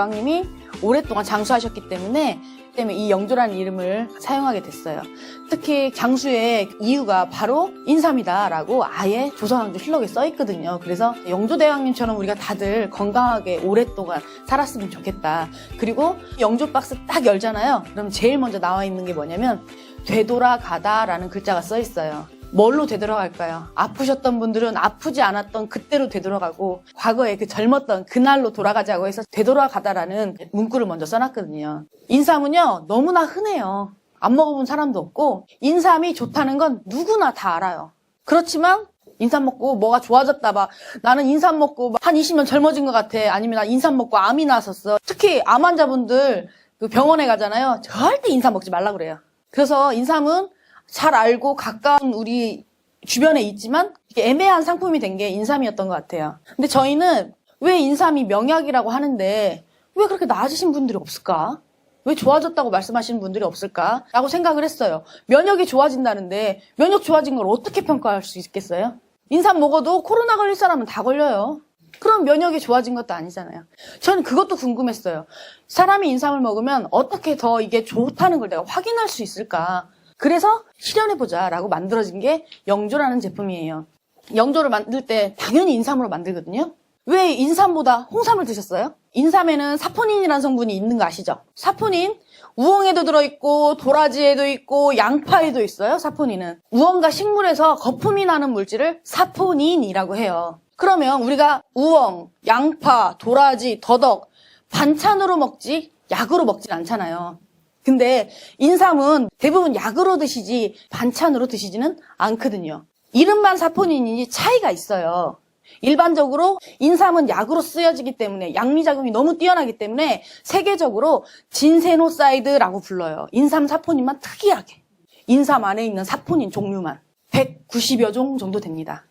대왕님이 오랫동안 장수하셨기 때문에 이 영조라는 이름을 사용하게 됐어요. 특히 장수의 이유가 바로 인삼이다라고 아예 조선왕조 실록에 써 있거든요. 그래서 영조대왕님처럼 우리가 다들 건강하게 오랫동안 살았으면 좋겠다. 그리고 영조 박스 딱 열잖아요. 그럼 제일 먼저 나와 있는 게 뭐냐면 되돌아가다라는 글자가 써 있어요. 뭘로 되돌아갈까요? 아프셨던 분들은 아프지 않았던 그때로 되돌아가고 과거에 그 젊었던 그날로 돌아가자고 해서 되돌아가다라는 문구를 먼저 써놨거든요. 인삼은요 너무나 흔해요. 안 먹어본 사람도 없고 인삼이 좋다는 건 누구나 다 알아요. 그렇지만 인삼 먹고 뭐가 좋아졌다 봐. 나는 인삼 먹고 한 20년 젊어진 것 같아. 아니면 나 인삼 먹고 암이 났었어. 특히 암 환자분들 그 병원에 가잖아요. 절대 인삼 먹지 말라고 그래요. 그래서 인삼은 잘 알고 가까운 우리 주변에 있지만 이게 애매한 상품이 된 게 인삼이었던 것 같아요. 근데 저희는 왜 인삼이 명약이라고 하는데 왜 그렇게 나아지신 분들이 없을까? 왜 좋아졌다고 말씀하시는 분들이 없을까? 라고 생각을 했어요. 면역이 좋아진다는데 면역 좋아진 걸 어떻게 평가할 수 있겠어요? 인삼 먹어도 코로나 걸릴 사람은 다 걸려요. 그럼 면역이 좋아진 것도 아니잖아요. 저는 그것도 궁금했어요. 사람이 인삼을 먹으면 어떻게 더 이게 좋다는 걸 내가 확인할 수 있을까? 그래서 실현해보자 라고 만들어진 게 영조라는 제품이에요. 영조를 만들 때 당연히 인삼으로 만들거든요. 왜 인삼보다 홍삼을 드셨어요? 인삼에는 사포닌이라는 성분이 있는 거 아시죠? 사포닌, 우엉에도 들어있고 도라지에도 있고 양파에도 있어요. 사포닌은 우엉과 식물에서 거품이 나는 물질을 사포닌이라고 해요. 그러면 우리가 우엉, 양파, 도라지, 더덕 반찬으로 먹지 약으로 먹진 않잖아요. 근데 인삼은 대부분 약으로 드시지 반찬으로 드시지는 않거든요. 이름만 사포닌이니 차이가 있어요. 일반적으로 인삼은 약으로 쓰여지기 때문에 양리작용이 너무 뛰어나기 때문에 세계적으로 진세노사이드라고 불러요. 인삼 사포닌만 특이하게. 인삼 안에 있는 사포닌 종류만 190여 종 정도 됩니다.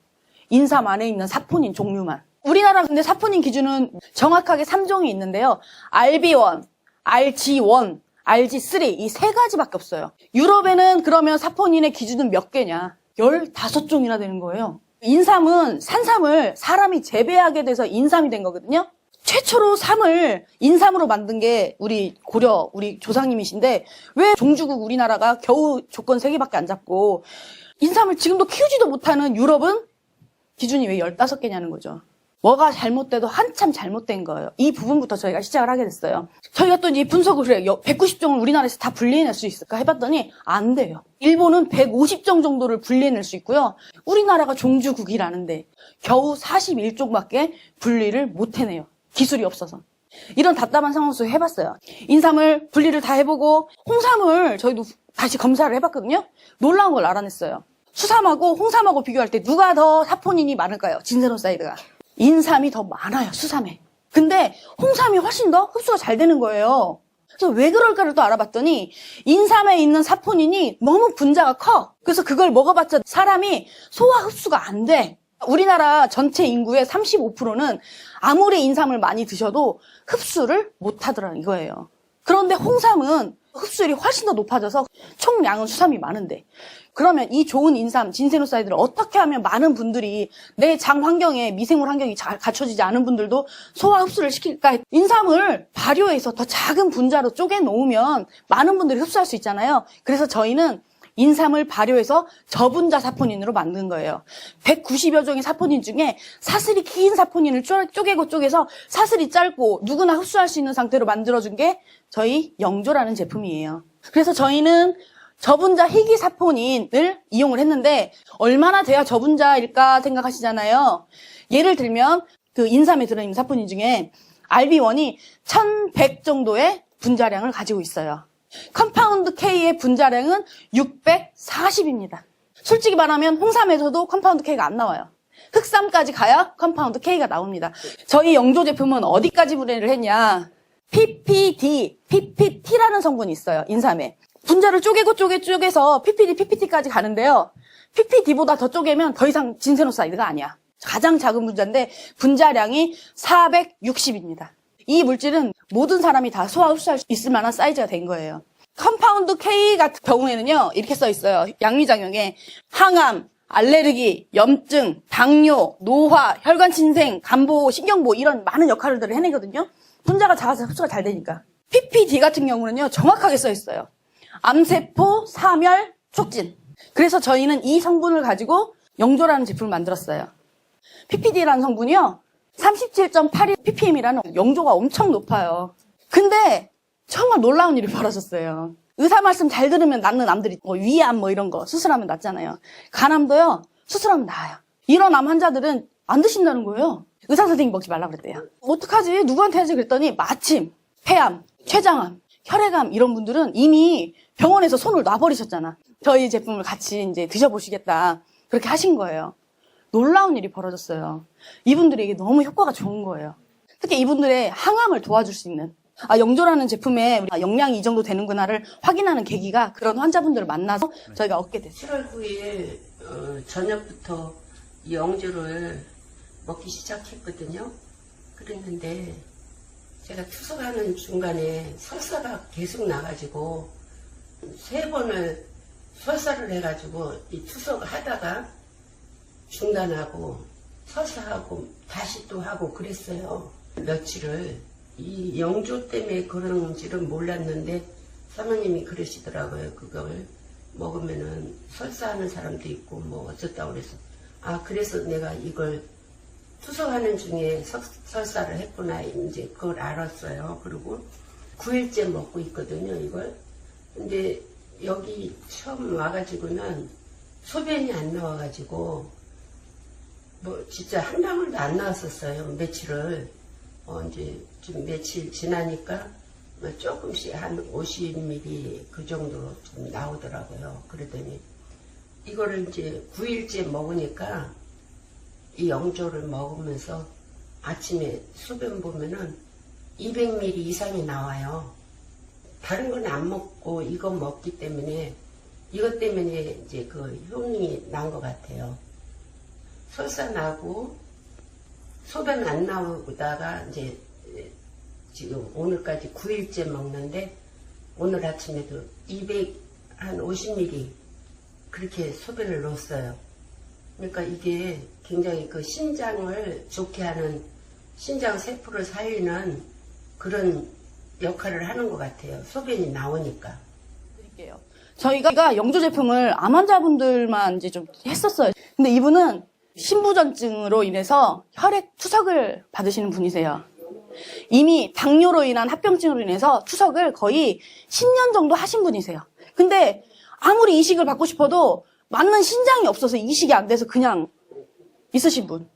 인삼 안에 있는 사포닌 종류만. 우리나라 근데 사포닌 기준은 정확하게 3종이 있는데요. RB1, RG1, RG3 이 세 가지밖에 없어요. 유럽에는 그러면 사포닌의 기준은 몇 개냐? 15종이나 되는 거예요. 인삼은 산삼을 사람이 재배하게 돼서 인삼이 된 거거든요. 최초로 삼을 인삼으로 만든 게 우리 고려, 우리 조상님이신데 왜 종주국 우리나라가 겨우 조건 3개밖에 안 잡고 인삼을 지금도 키우지도 못하는 유럽은 기준이 왜 15개냐는 거죠. 뭐가 잘못돼도 한참 잘못된 거예요. 이 부분부터 저희가 시작을 하게 됐어요. 저희가 또 이제 분석을 해요. 190종을 우리나라에서 다 분리해낼 수 있을까 해봤더니 안 돼요. 일본은 150종 정도를 분리해낼 수 있고요. 우리나라가 종주국이라는데 겨우 41종밖에 분리를 못 해내요. 기술이 없어서. 이런 답답한 상황 속에 해봤어요. 인삼을 분리를 다 해보고 홍삼을 저희도 다시 검사를 해봤거든요. 놀라운 걸 알아냈어요. 수삼하고 홍삼하고 비교할 때 누가 더 사포닌이 많을까요? 진세노사이드가. 인삼이 더 많아요, 수삼에. 근데 홍삼이 훨씬 더 흡수가 잘 되는 거예요. 그래서 왜 그럴까를 또 알아봤더니 인삼에 있는 사포닌이 너무 분자가 커. 그래서 그걸 먹어봤자 사람이 소화 흡수가 안 돼. 우리나라 전체 인구의 35%는 아무리 인삼을 많이 드셔도 흡수를 못 하더라는 이거예요. 그런데 홍삼은 흡수율이 훨씬 더 높아져서 총량은 수삼이 많은데 그러면 이 좋은 인삼, 진세노사이드를 어떻게 하면 많은 분들이 내 장 환경에 미생물 환경이 잘 갖춰지지 않은 분들도 소화 흡수를 시킬까? 인삼을 발효해서 더 작은 분자로 쪼개 놓으면 많은 분들이 흡수할 수 있잖아요. 그래서 저희는 인삼을 발효해서 저분자 사포닌으로 만든 거예요. 190여 종의 사포닌 중에 사슬이 긴 사포닌을 쪼개고 쪼개서 사슬이 짧고 누구나 흡수할 수 있는 상태로 만들어준 게 저희 영조라는 제품이에요. 그래서 저희는 저분자 희귀 사포닌을 이용을 했는데 얼마나 돼야 저분자일까 생각하시잖아요. 예를 들면 그 인삼에 들어있는 사포닌 중에 RB1이 1100 정도의 분자량을 가지고 있어요. 컴파운드 K의 분자량은 640입니다. 솔직히 말하면 홍삼에서도 컴파운드 K가 안 나와요. 흑삼까지 가야 컴파운드 K가 나옵니다. 저희 영조 제품은 어디까지 분해를 했냐? PPD, PPT라는 성분이 있어요. 인삼에. 분자를 쪼개고 쪼개서 PPD, PPT까지 가는데요. PPD보다 더 쪼개면 더 이상 진세노사이드가 아니야. 가장 작은 분자인데 분자량이 460입니다. 이 물질은 모든 사람이 다 소화 흡수할 수 있을 만한 사이즈가 된 거예요. 컴파운드 K 같은 경우에는요. 이렇게 써 있어요. 양리작용에 항암, 알레르기, 염증, 당뇨, 노화, 혈관 침생, 간보, 신경보 이런 많은 역할들을 해내거든요. 분자가 작아서 흡수가 잘 되니까. PPD 같은 경우는요, 정확하게 써 있어요. 암세포 사멸 촉진. 그래서 저희는 이 성분을 가지고 영조라는 제품을 만들었어요. PPD라는 성분이요, 37.81 ppm이라는 영조가 엄청 높아요. 근데 정말 놀라운 일이 벌어졌어요. 의사 말씀 잘 들으면 낫는 암들이 위암 이런 거 수술하면 낫잖아요. 간암도요, 수술하면 나아요. 이런 암 환자들은 안 드신다는 거예요. 의사 선생님이 먹지 말라 그랬대요. 어떡하지? 누구한테 하지? 그랬더니 마침 폐암, 췌장암, 혈액암 이런 분들은 이미 병원에서 손을 놔버리셨잖아. 저희 제품을 같이 이제 드셔보시겠다. 그렇게 하신 거예요. 놀라운 일이 벌어졌어요. 이분들에게 너무 효과가 좋은 거예요. 특히 이분들의 항암을 도와줄 수 있는, 영조라는 제품에 영양이 이 정도 되는구나를 확인하는 계기가 그런 환자분들을 만나서 저희가 얻게 됐어요. 7월 9일 저녁부터 이 영조를 먹기 시작했거든요. 그랬는데 제가 투석하는 중간에 설사가 계속 나가지고 3번을 설사를 해가지고 이 투석하다가 중단하고 설사하고 다시 또 하고 그랬어요. 며칠을. 이 영조 때문에 그런지는 몰랐는데 사모님이 그러시더라고요. 그걸 먹으면은 설사하는 사람도 있고 뭐 어쩌다고 그래서 그래서 내가 이걸 투석하는 중에 설사를 했구나 이제 그걸 알았어요. 그리고 9일째 먹고 있거든요, 이걸. 근데 여기 처음 와가지고는 소변이 안 나와가지고 뭐 진짜 한 방울도 안 나왔었어요. 며칠을. 이제 좀 며칠 지나니까 조금씩 한 50ml 그 정도 좀 나오더라고요. 그러더니 이거를 이제 9일째 먹으니까 이 영조를 먹으면서 아침에 소변 보면은 200ml 이상이 나와요. 다른 건 안 먹고 이거 먹기 때문에 이것 때문에 이제 그 효능이 난 것 같아요. 설사 나고 소변 안 나오다가 이제 지금 오늘까지 9일째 먹는데 오늘 아침에도 250ml 그렇게 소변을 넣었어요. 그러니까 이게 굉장히 그 신장을 좋게 하는 신장 세포를 살리는 그런 역할을 하는 것 같아요. 소변이 나오니까. 드릴게요. 저희가 영조 제품을 암 환자분들만 이제 좀 했었어요. 근데 이분은 신부전증으로 인해서 혈액 투석을 받으시는 분이세요. 이미 당뇨로 인한 합병증으로 인해서 투석을 거의 10년 정도 하신 분이세요. 근데 아무리 이식을 받고 싶어도 맞는 신장이 없어서 이식이 안 돼서 그냥 있으신 분.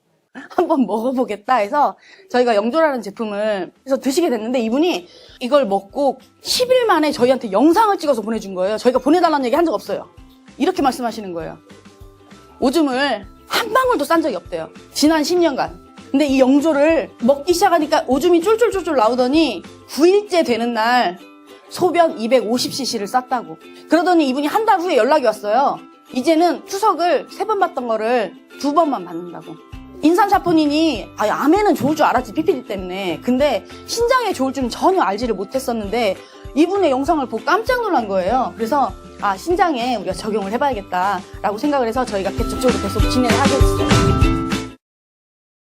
한번 먹어보겠다 해서 저희가 영조라는 제품을 해서 드시게 됐는데 이분이 이걸 먹고 10일 만에 저희한테 영상을 찍어서 보내준 거예요. 저희가 보내달라는 얘기 한 적 없어요. 이렇게 말씀하시는 거예요. 오줌을 한 방울도 싼 적이 없대요. 지난 10년간. 근데 이 영조를 먹기 시작하니까 오줌이 쫄쫄쫄쫄 나오더니 9일째 되는 날 소변 250cc를 쌌다고. 그러더니 이분이 한 달 후에 연락이 왔어요. 이제는 투석을 3번 받던 거를 2번만 받는다고. 인산사포닌이 암에는 좋을 줄 알았지, PPD 때문에. 근데 신장에 좋을 줄은 전혀 알지를 못했었는데 이분의 영상을 보고 깜짝 놀란 거예요. 그래서 신장에 우리가 적용을 해봐야겠다라고 생각을 해서 저희가 적극적으로 계속 진행을 하고 있어요.